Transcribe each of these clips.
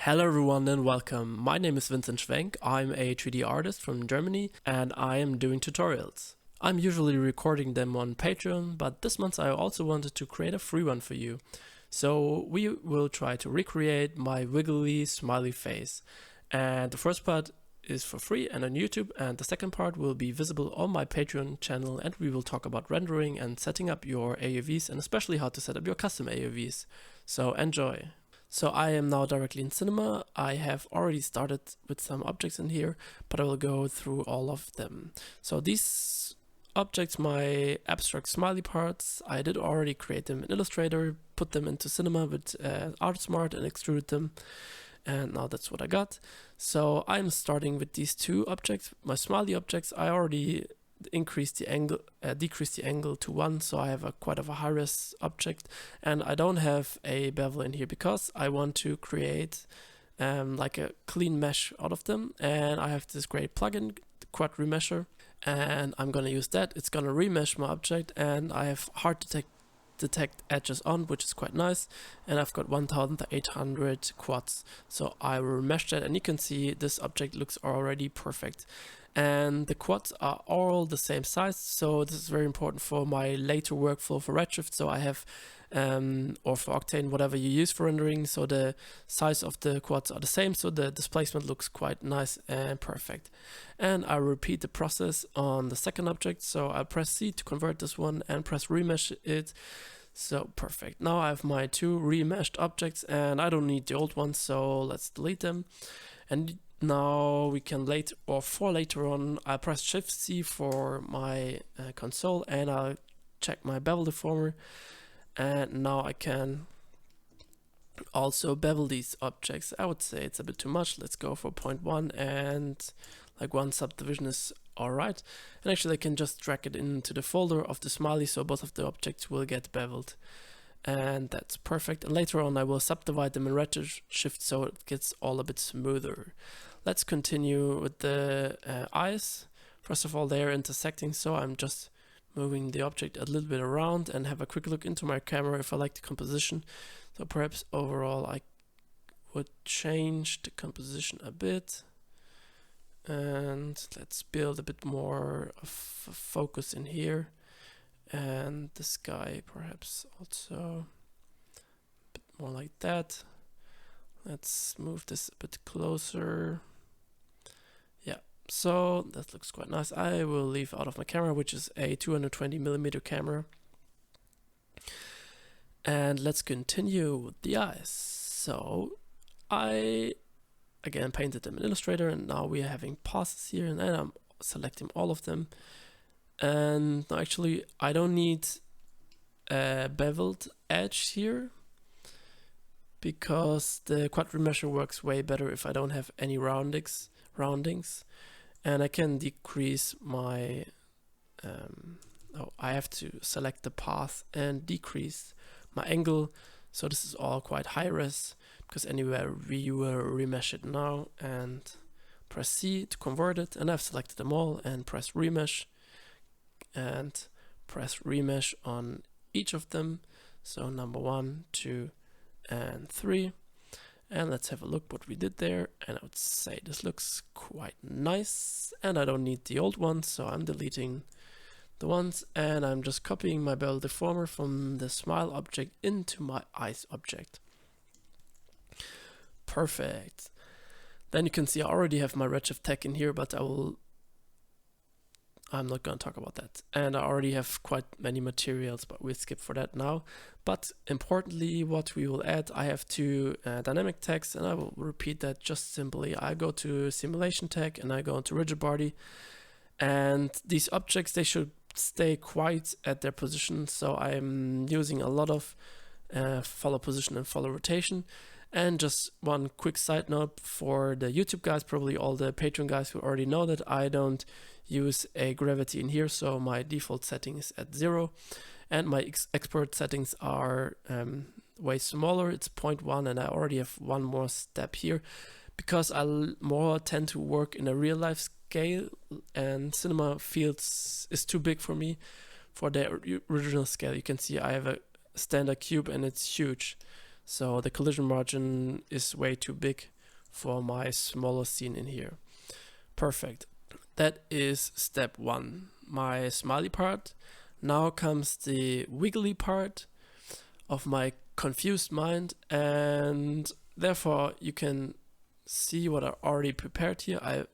Hello everyone and welcome. My name is Vincent Schwenk. I'm a 3D artist from Germany and I am doing tutorials. I'm usually recording them on Patreon, but this month I also wanted to create a free one for you. So we will try to recreate my wiggly smiley face. And the first part is for free and on YouTube, and the second part will be visible on my Patreon channel, and we will talk about rendering and setting up your AUVs and especially how to set up your custom AUVs. So enjoy! So I am now directly in Cinema. I have already started with some objects in here, but I will go through all of them. So these objects, my abstract smiley parts, I did already create them in Illustrator, put them into Cinema with ArtSmart and extrude them. And now that's what I got. So I'm starting with these two objects, my smiley objects. I already decrease the angle to 1, so I have quite a high res object, and I don't have a bevel in here because I want to create like a clean mesh out of them, and I have this great plugin, the Quad Remesher, and I'm gonna use that. It's gonna remesh my object, and I have hard detect edges on, which is quite nice, and I've got 1800 quads, so I will remesh that, and you can see this object looks already perfect. And the quads are all the same size, so this is very important for my later workflow for Redshift. So I have, or for Octane, whatever you use for rendering, so the size of the quads are the same, so the displacement looks quite nice and perfect. And I repeat the process on the second object, so I press C to convert this one and press remesh it. So perfect. Now I have my two remeshed objects, and I don't need the old ones, so let's delete them. And now we can later on, I press Shift C for my console, and I'll check my bevel deformer, and now I can also bevel these objects. I would say it's a bit too much. Let's go for 0.1, and like one subdivision is alright. And actually I can just drag it into the folder of the smiley, so both of the objects will get beveled. And that's perfect. And later on I will subdivide them in Redshift so it gets all a bit smoother. Let's continue with the eyes. First of all, they are intersecting, so I'm just moving the object a little bit around and have a quick look into my camera if I like the composition. So perhaps overall I would change the composition a bit. And let's build a bit more of a focus in here. And the sky perhaps also a bit more like that. Let's move this a bit closer. Yeah, so that looks quite nice. I will leave out of my camera, which is a 220mm camera. And let's continue with the eyes. So I again painted them in Illustrator, and now we are having passes here, and then I'm selecting all of them. And no, actually I don't need a beveled edge here, because the Quad Remesher works way better if I don't have any roundings, and I can decrease my I have to select the path and decrease my angle, so this is all quite high res, because anywhere we will remesh it now, and press C to convert it, and I've selected them all, and press remesh and press remesh on each of them, so number 1, 2 and 3, and let's have a look what we did there. And I would say this looks quite nice, and I don't need the old ones, so I'm deleting the ones, and I'm just copying my bevel deformer from the smile object into my eyes object. Perfect. Then you can see I already have my Redshift tag in here, but I'm not going to talk about that. And I already have quite many materials, but we'll skip for that now. But importantly, what we will add, I have two dynamic tags, and I will repeat that just simply. I go to simulation tag, and I go into rigid body. And these objects, they should stay quite at their position. So I'm using a lot of follow position and follow rotation. And just one quick side note for the YouTube guys, probably all the Patreon guys who already know that I don't use a gravity in here, so my default setting is at 0, and my expert settings are way smaller. It's 0.1, and I already have one more step here because I more tend to work in a real life scale, and cinema fields is too big for me for the original scale. You can see I have a standard cube and it's huge. So the collision margin is way too big for my smaller scene in here. Perfect. That is step 1, my smiley part. Now comes the wiggly part of my confused mind, and therefore you can see what I already prepared here. I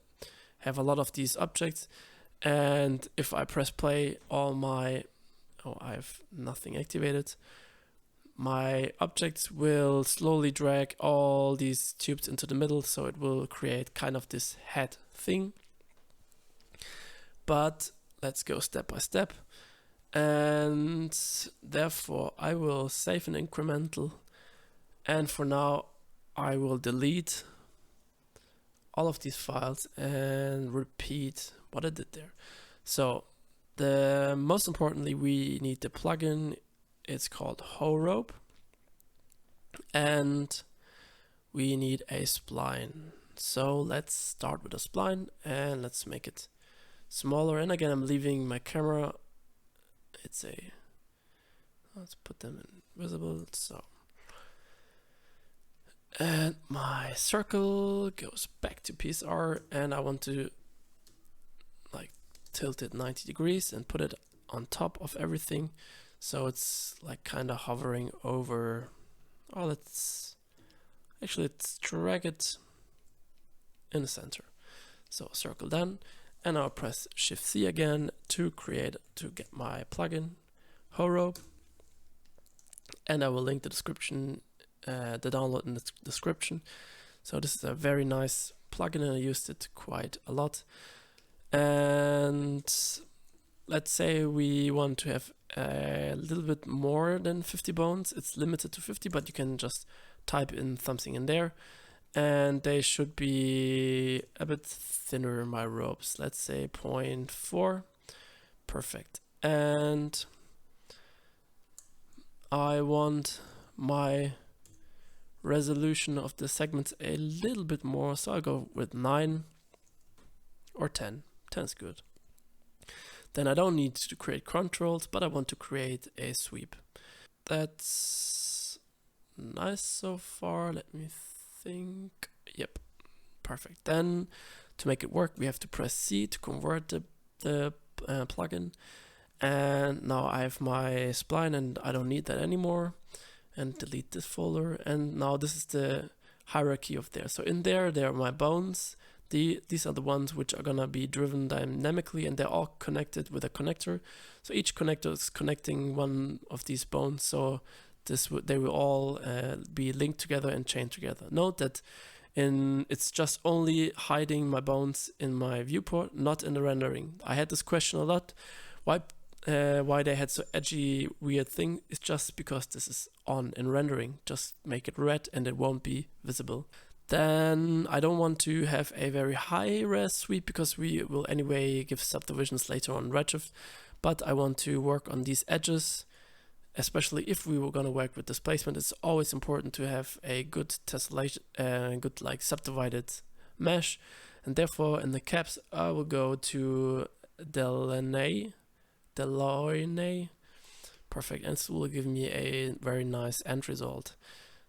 have a lot of these objects, and if I press play, I have nothing activated. My objects will slowly drag all these tubes into the middle, so it will create kind of this head thing. But let's go step by step, and therefore I will save an incremental, and for now I will delete all of these files and repeat what I did there. So most importantly, we need the plugin. It's called Rope, and we need a spline. So let's start with a spline, and let's make it smaller. And again, I'm leaving my camera. Let's put them in visible. So, and my circle goes back to PSR, and I want to like tilt it 90 degrees and put it on top of everything. So it's like kind of hovering over. Oh, let's drag it in the center. So circle done, and I'll press Shift C again to get my plugin, Rope, and I will link the description, the download in the description. So this is a very nice plugin, and I used it quite a lot. And let's say we want to have a little bit more than 50 bones. It's limited to 50, but you can just type in something in there, and they should be a bit thinner, my ropes. Let's say 0.4. Perfect. And I want my resolution of the segments a little bit more, so I'll go with 9 or 10. 10 is good. Then I don't need to create controls, but I want to create a sweep. That's nice so far. Let me think. Yep, perfect. Then to make it work, we have to press C to convert the plugin. And now I have my spline, and I don't need that anymore. And delete this folder. And now this is the hierarchy of there. So in there are my bones. These are the ones which are gonna be driven dynamically, and they're all connected with a connector. So each connector is connecting one of these bones. So they will all be linked together and chained together. Note that it's just only hiding my bones in my viewport, not in the rendering. I had this question a lot. Why they had so edgy, weird thing? It's just because this is on in rendering. Just make it red and it won't be visible. Then I don't want to have a very high res sweep because we will anyway give subdivisions later on Redshift, but I want to work on these edges, especially if we were going to work with displacement. It's always important to have a good tessellation, good like subdivided mesh, and therefore in the caps I will go to Delaunay. Perfect, and this will give me a very nice end result.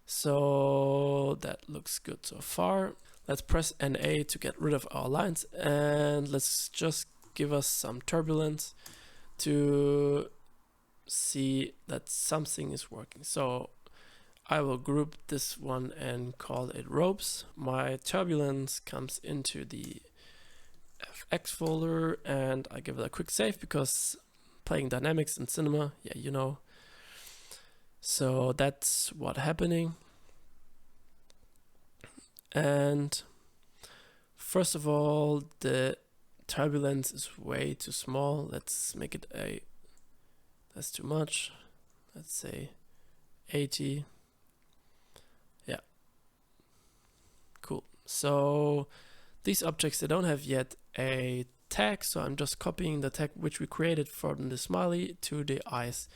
So that looks good so far. Let's press NA to get rid of our lines, and let's just give us some turbulence to see that something is working. So I will group this one and call it ropes. My turbulence comes into the FX folder, and I give it a quick save because playing dynamics in cinema, yeah, you know. So that's what's happening. And first of all, the turbulence is way too small. Let's make it that's too much. Let's say 80. Yeah. Cool. So these objects, they don't have yet a tag, so I'm just copying the tag which we created from the smiley to the eyes.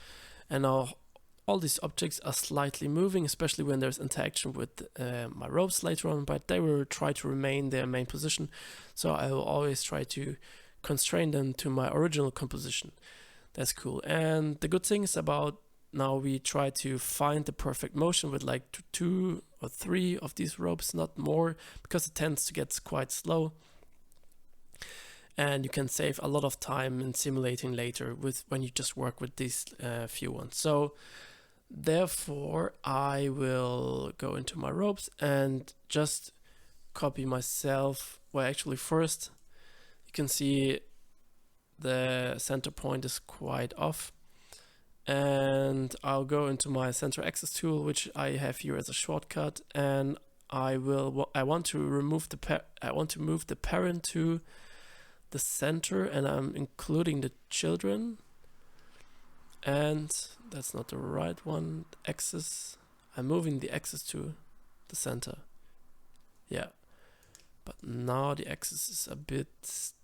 And now all these objects are slightly moving, especially when there's interaction with my ropes later on, but they will try to remain their main position. So I will always try to constrain them to my original composition. That's cool. And the good things about now we try to find the perfect motion with like 2 or 3 of these ropes, not more, because it tends to get quite slow. And you can save a lot of time in simulating later when you just work with these few ones. So therefore I will go into my ropes and just copy myself. Well, actually first you can see the center point is quite off, and I'll go into my center axis tool, which I have here as a shortcut, and I want to move the parent to the center, and I'm including the children, and that's not the right one. Axis, I'm moving the axis to the center. Yeah, but now the axis is a bit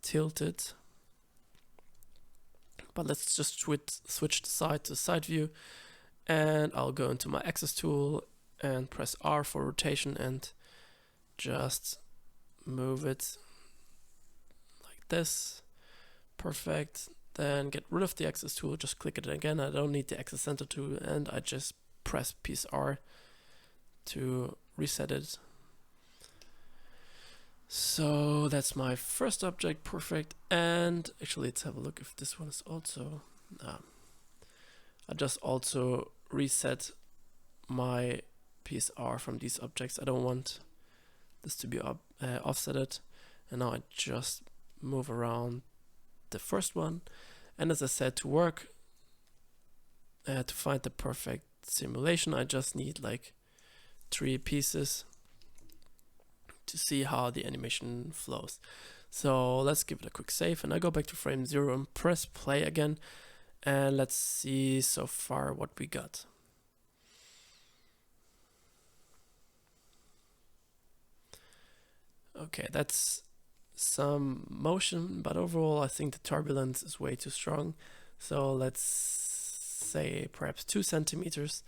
tilted. But let's just switch the side to side view, and I'll go into my axis tool and press R for rotation and just move it like this. Perfect. Then get rid of the axis tool, just click it again. I don't need the axis center tool, and I just press piece R to reset it. So that's my first object, perfect. And actually let's have a look if this one is also, I just also reset my piece R from these objects. I don't want this to be offsetted. And now I just move around the first one. And as I said, to work, to find the perfect simulation, I just need like 3 pieces to see how the animation flows. So let's give it a quick save, and I go back to frame 0 and press play again, and let's see so far what we got. Okay, that's some motion, but overall I think the turbulence is way too strong. So let's say perhaps 2 centimeters,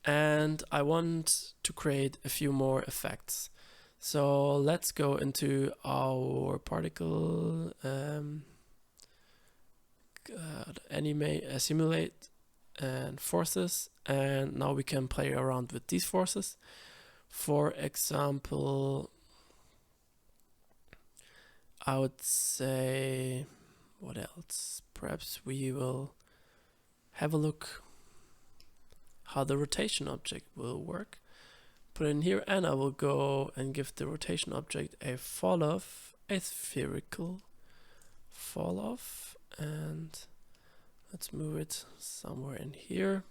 and I want to create a few more effects. So let's go into our particle simulate and forces, and now we can play around with these forces. For example, I would say, what else? Perhaps we will have a look how the rotation object will work. Put it in here, and I will go and give the rotation object a fall off, a spherical fall off, and let's move it somewhere in here,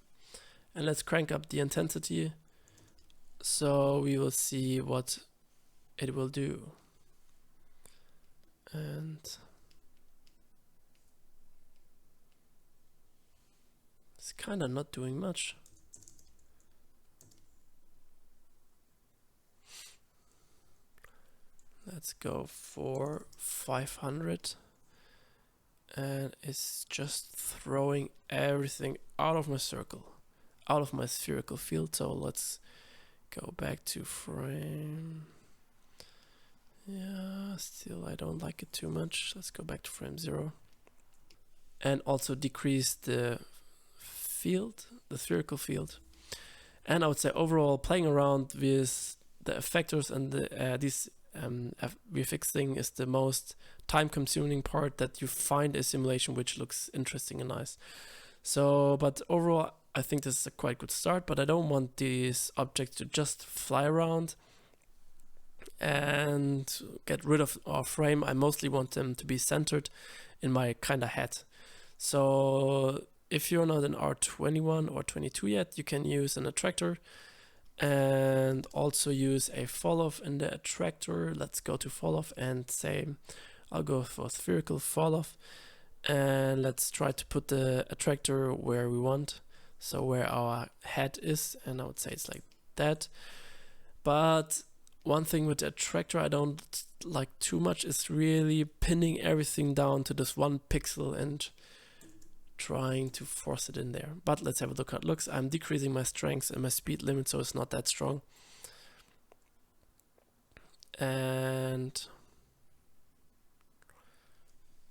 and let's crank up the intensity so we will see what it will do. And it's kind of not doing much. Let's go for 500, and it's just throwing everything out of my circle, out of my spherical field. So let's go back to frame. Yeah, still I don't like it too much. Let's go back to frame 0, and also decrease the field, the spherical field. And I would say overall, playing around with the effectors and these VFX thing is the most time-consuming part, that you find a simulation which looks interesting and nice. So, but overall, I think this is a quite good start, but I don't want these objects to just fly around and get rid of our frame. I mostly want them to be centered in my kind of head. So if you're not in R21 or 22 yet, you can use an attractor and also use a fall off in the attractor. Let's go to fall off and say I'll go for spherical fall off, and let's try to put the attractor where we want, so where our head is, and I would say it's like that. But one thing with the attractor I don't like too much is really pinning everything down to this 1 pixel and trying to force it in there. But let's have a look how it looks. I'm decreasing my strength and my speed limit, so it's not that strong. And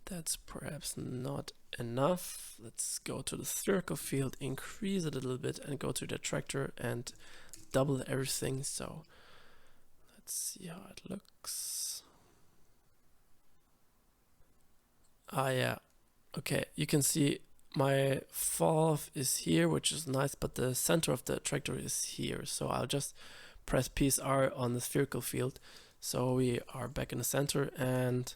that that's perhaps not enough. Let's go to the spherical field, increase it a little bit, and go to the attractor and double everything. So let's see how it looks. Ah, yeah. Okay, you can see my fall off is here, which is nice, but the center of the attractor is here. So I'll just press PSR on the spherical field. So we are back in the center, and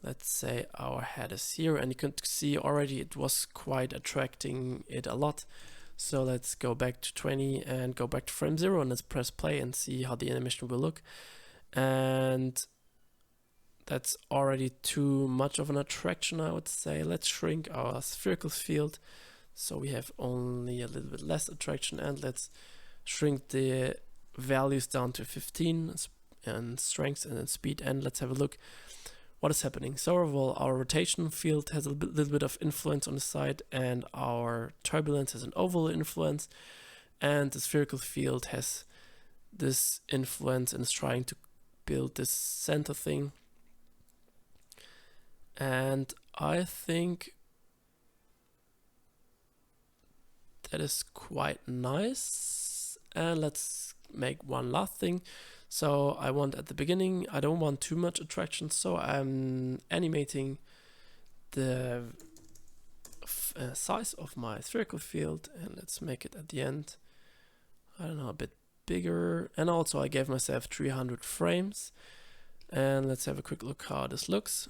let's say our head is here, and you can see already it was quite attracting it a lot. So let's go back to 20 and go back to frame 0, and let's press play and see how the animation will look. And that's already too much of an attraction, I would say. Let's shrink our spherical field so we have only a little bit less attraction, and let's shrink the values down to 15 and strength and then speed, and let's have a look what is happening. So overall, our rotation field has a little bit of influence on the side, and our turbulence has an overall influence, and the spherical field has this influence and is trying to build this center thing. And I think that is quite nice. And let's make one last thing. So I want at the beginning, I don't want too much attraction, so I'm animating the size of my spherical field, and let's make it at the end, I don't know, a bit bigger. And also I gave myself 300 frames, and let's have a quick look how this looks.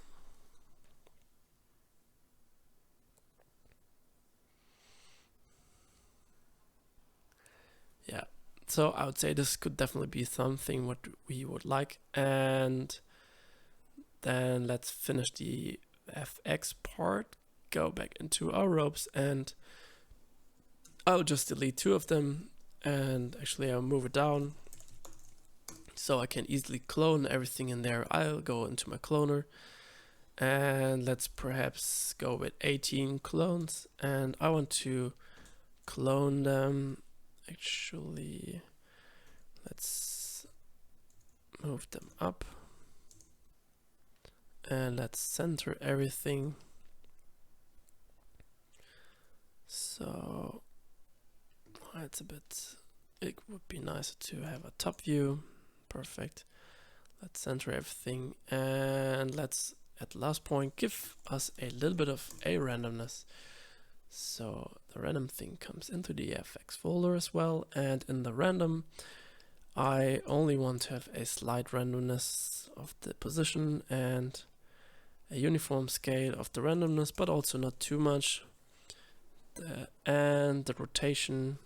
Yeah, so I would say this could definitely be something what we would like. And then let's finish the FX part, go back into our ropes, and I'll just delete 2 of them, and actually I'll move it down so I can easily clone everything in there. I'll go into my cloner, and let's perhaps go with 18 clones, and I want to clone them. Actually, let's move them up, and let's center everything. So it's a bit, it would be nicer to have a top view. Perfect. Let's center everything, and let's at the last point give us a little bit of a randomness. So the random thing comes into the FX folder as well, and in the random I only want to have a slight randomness of the position and a uniform scale of the randomness, but also not too much. And the rotation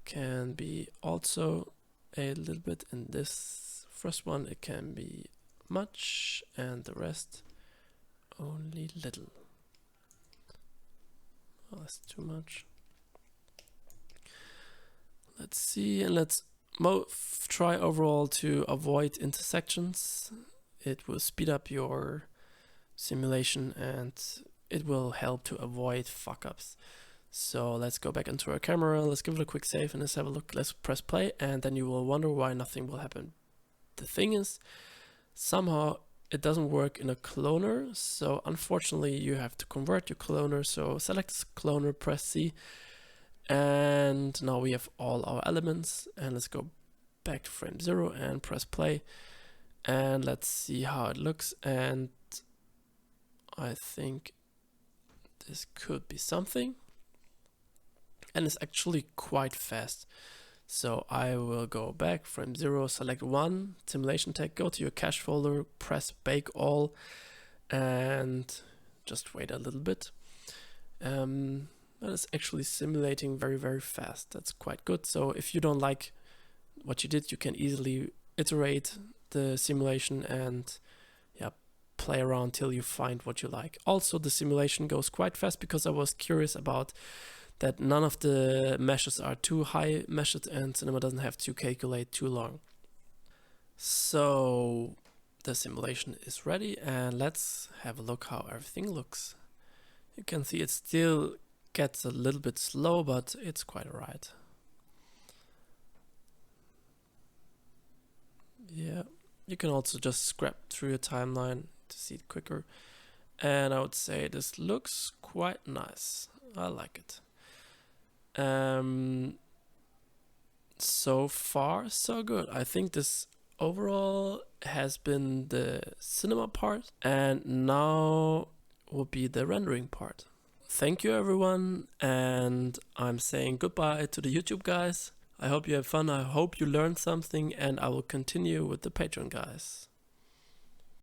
can be also a little bit. In this first one it can be much, and the rest only little. Oh, that's too much. Let's see, and let's try overall to avoid intersections. It will speed up your simulation, and it will help to avoid fuck-ups. So let's go back into our camera, let's give it a quick save, and let's have a look. Let's press play, and then you will wonder why nothing will happen. The thing is, somehow it doesn't work in a cloner, so unfortunately you have to convert your cloner. So select cloner, press C, and now we have all our elements. And let's go back to frame 0 and press play, and let's see how it looks. And I think this could be something, and it's actually quite fast. So I will go back, frame 0, select 1, simulation tag, go to your cache folder, press bake all, and just wait a little bit. That is actually simulating very, very fast. That's quite good. So if you don't like what you did, you can easily iterate the simulation and play around till you find what you like. Also, the simulation goes quite fast because I was curious about that none of the meshes are too high meshed, and Cinema doesn't have to calculate too long. So the simulation is ready, and let's have a look how everything looks. You can see it still gets a little bit slow, but it's quite alright. Yeah, you can also just scrap through your timeline to see it quicker. and I would say this looks quite nice. I like it. So far so good. I think this overall has been the cinema part, and now will be the rendering part. Thank you everyone, and I'm saying goodbye to the YouTube guys. I hope you have fun, I hope you learned something, and I will continue with the Patreon guys.